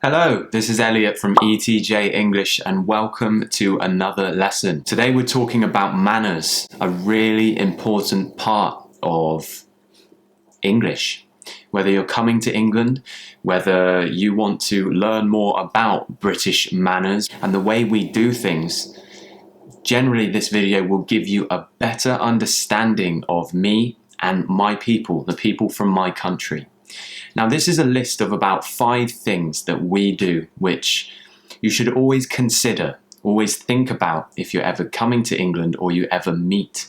Hello, this is Elliot from ETJ English and welcome to another lesson. Today we're talking about manners, a really important part of English. Whether you're coming to England, whether you want to learn more about British manners and the way we do things, generally this video will give you a better understanding of me and my people, the people from my country. Now this is a list of about 5 things that we do which you should always consider, always think about if you're ever coming to England or you ever meet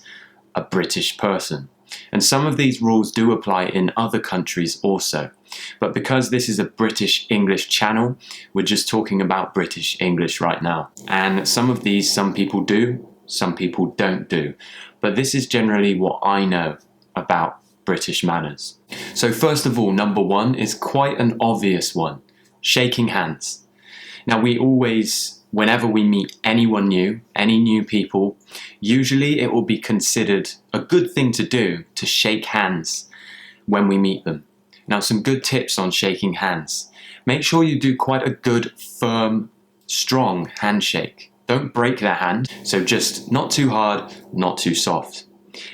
a British person. And some of these rules do apply in other countries also. But because this is a British English channel, we're just talking about British English right now. And some of these, some people do, some people don't do. But this is generally what I know about British manners. So first of all, number 1 is quite an obvious one, shaking hands. Now we always, whenever we meet anyone new, any new people, usually it will be considered a good thing to do to shake hands when we meet them. Now some good tips on shaking hands. Make sure you do quite a good, firm, strong handshake. Don't break their hand, so just not too hard, not too soft.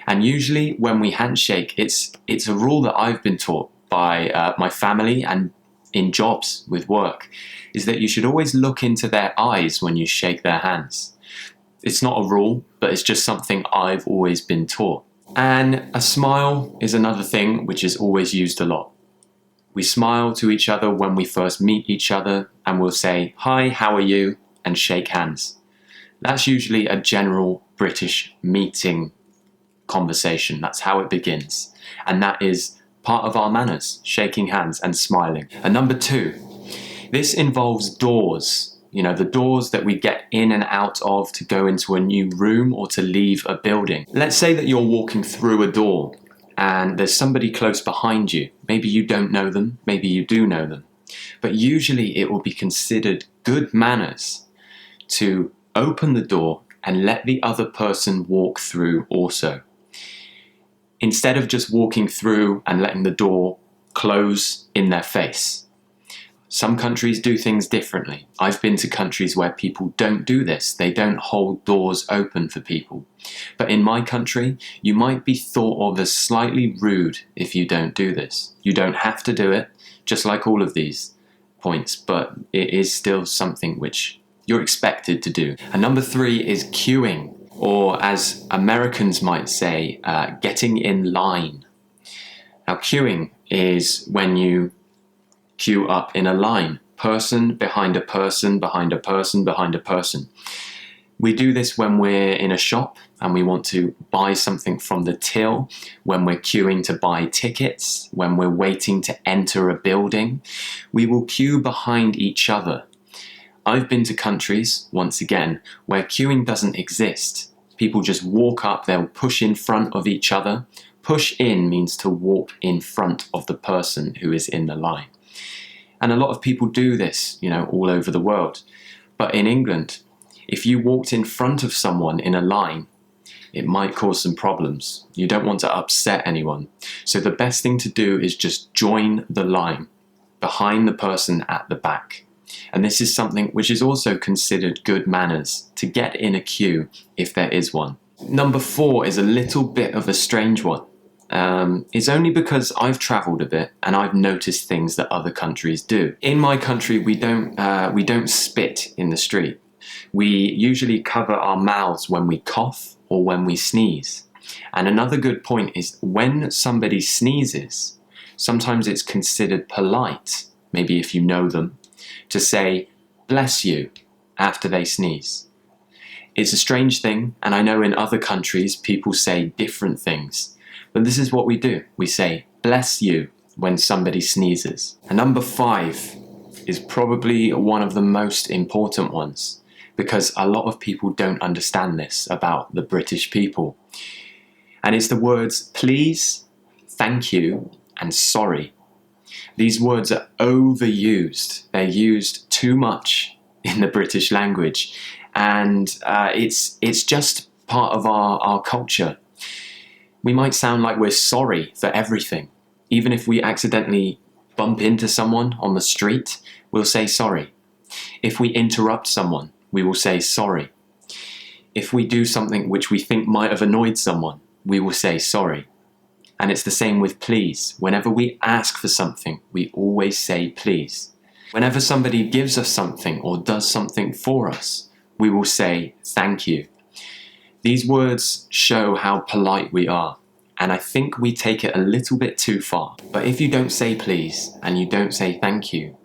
And usually when we handshake, it's a rule that I've been taught by my family and in jobs with work, is that you should always look into their eyes when you shake their hands. It's not a rule, but it's just something I've always been taught. And a smile is another thing which is always used a lot. We smile to each other when we first meet each other and we'll say, "Hi, how are you?" and shake hands. That's usually a general British meeting conversation. That's how it begins. And that is part of our manners, shaking hands and smiling. And number 2, this involves doors. You know, the doors that we get in and out of to go into a new room or to leave a building. Let's say that you're walking through a door and there's somebody close behind you. Maybe you don't know them, maybe you do know them. But usually it will be considered good manners to open the door and let the other person walk through also. Instead of just walking through and letting the door close in their face. Some countries do things differently. I've been to countries where people don't do this. They don't hold doors open for people. But in my country, you might be thought of as slightly rude if you don't do this. You don't have to do it, just like all of these points, but it is still something which you're expected to do. And number 3 is queuing. Or as Americans might say, getting in line. Now queuing is when you queue up in a line, person behind a person, behind a person, behind a person. We do this when we're in a shop and we want to buy something from the till, when we're queuing to buy tickets, when we're waiting to enter a building. We will queue behind each other. I've been to countries, once again, where queuing doesn't exist. People just walk up, they'll push in front of each other. Push in means to walk in front of the person who is in the line. And a lot of people do this, you know, all over the world. But in England, if you walked in front of someone in a line, it might cause some problems. You don't want to upset anyone. So the best thing to do is just join the line behind the person at the back. And this is something which is also considered good manners, to get in a queue if there is one. Number 4 is a little bit of a strange one. It's only because I've travelled a bit and I've noticed things that other countries do. In my country, we don't spit in the street. We usually cover our mouths when we cough or when we sneeze. And another good point is when somebody sneezes, sometimes it's considered polite, maybe if you know them, to say, "Bless you," after they sneeze. It's a strange thing, and I know in other countries people say different things, but this is what we do. We say, "Bless you," when somebody sneezes. And number 5 is probably one of the most important ones, because a lot of people don't understand this about the British people. And it's the words please, thank you, and sorry. These words are overused. They're used too much in the British language. And it's just part of our culture. We might sound like we're sorry for everything. Even if we accidentally bump into someone on the street, we'll say sorry. If we interrupt someone, we will say sorry. If we do something which we think might have annoyed someone, we will say sorry. And it's the same with please. Whenever we ask for something, we always say please. Whenever somebody gives us something or does something for us, we will say thank you. These words show how polite we are, and I think we take it a little bit too far. But if you don't say please and you don't say thank you,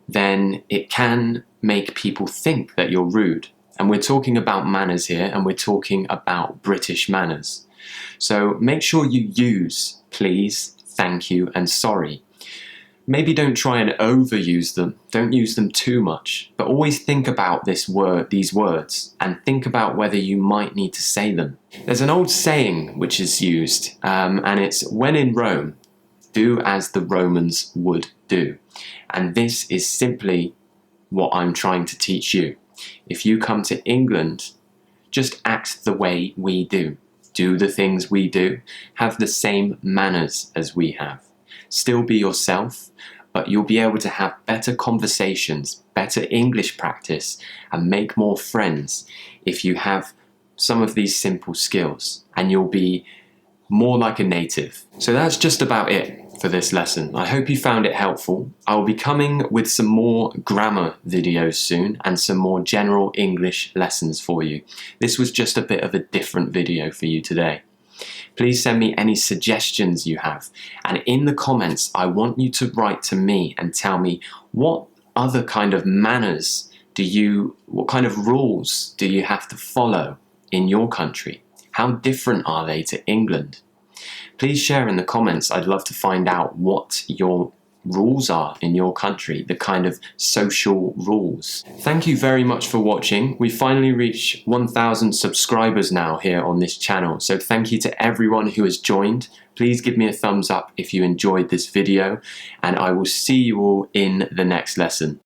then it can make people think that you're rude. And we're talking about manners here, and we're talking about British manners. So make sure you use please, thank you, and sorry. Maybe don't try and overuse them. Don't use them too much. But always think about these words, and think about whether you might need to say them. There's an old saying which is used, and it's when in Rome, do as the Romans would do. And this is simply what I'm trying to teach you. If you come to England, just act the way we do. Do the things we do. Have the same manners as we have. Still be yourself, but you'll be able to have better conversations, better English practice, and make more friends if you have some of these simple skills, and you'll be more like a native. So that's just about it for this lesson. I hope you found it helpful. I will be coming with some more grammar videos soon and some more general English lessons for you. This was just a bit of a different video for you today. Please send me any suggestions you have, and in the comments I want you to write to me and tell me what other kind of manners what kind of rules do you have to follow in your country? How different are they to England? Please share in the comments. I'd love to find out what your rules are in your country, the kind of social rules. Thank you very much for watching. We finally reached 1,000 subscribers now here on this channel, so thank you to everyone who has joined. Please give me a thumbs up if you enjoyed this video, and I will see you all in the next lesson.